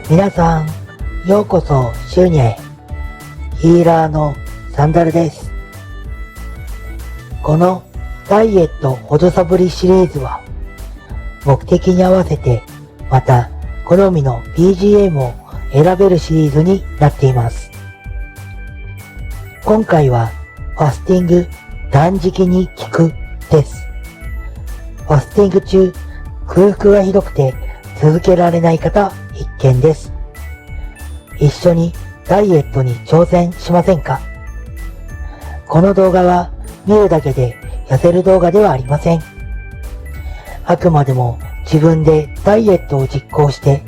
皆さん、ようこそシューニャへ。ヒーラーのサンダルです。このダイエット補助サプリシリーズは、目的に合わせて、また好みの BGM を選べるシリーズになっています。今回は、ファスティング断食に効くです。ファスティング中、空腹がひどくて続けられない方必見です。一緒にダイエットに挑戦しませんか？この動画は見るだけで痩せる動画ではありません。あくまでも自分でダイエットを実行して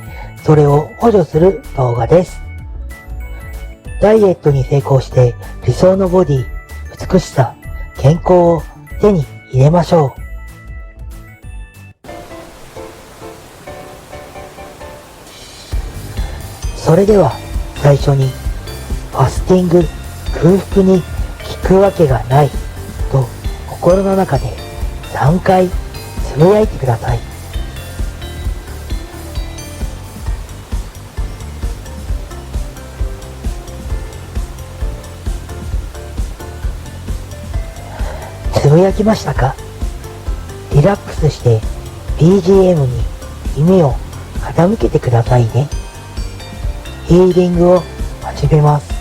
それを補助する動画です。ダイエットに成功して理想のボディ、美しさ、健康を手に入れましょう。それでは最初にファスティング空腹に効くわけがないと心の中で3回つぶやいてください。つぶやきましたか？リラックスして BGM に耳を傾けてくださいね。ヒーリングを始めます。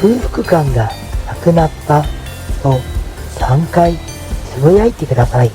空腹感がなくなったと3回つぶやいてください。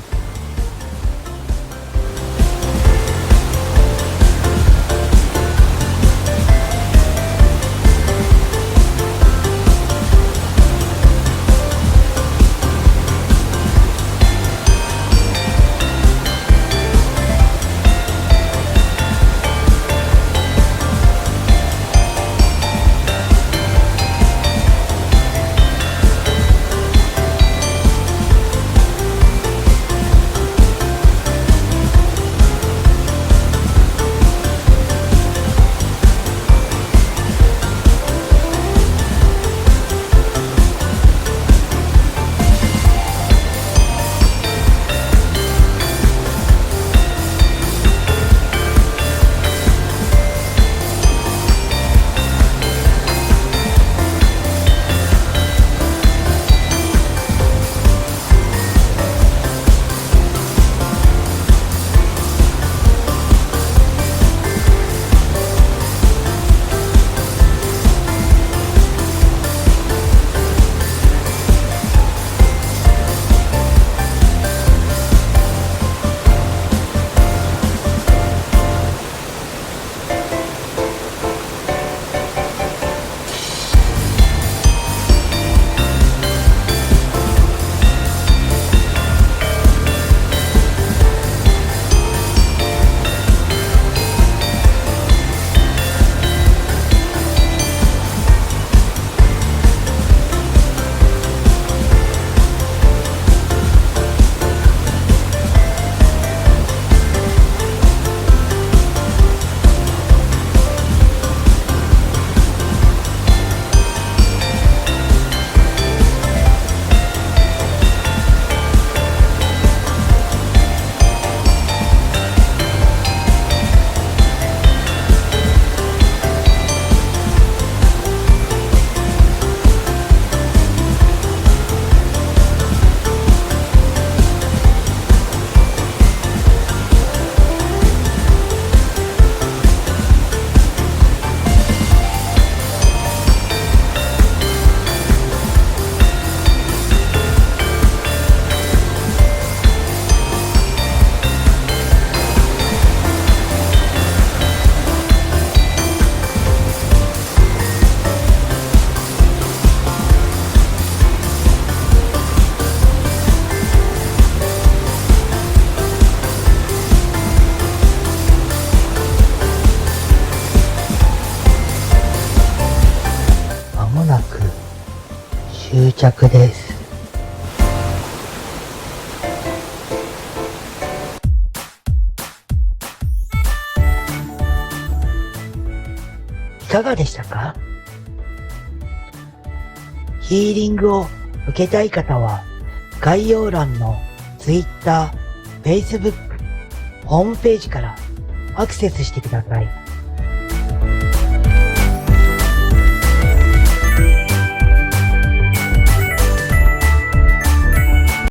終着です。いかがでしたか？ヒーリングを受けたい方は概要欄の Twitter、Facebook、ホームページからアクセスしてください。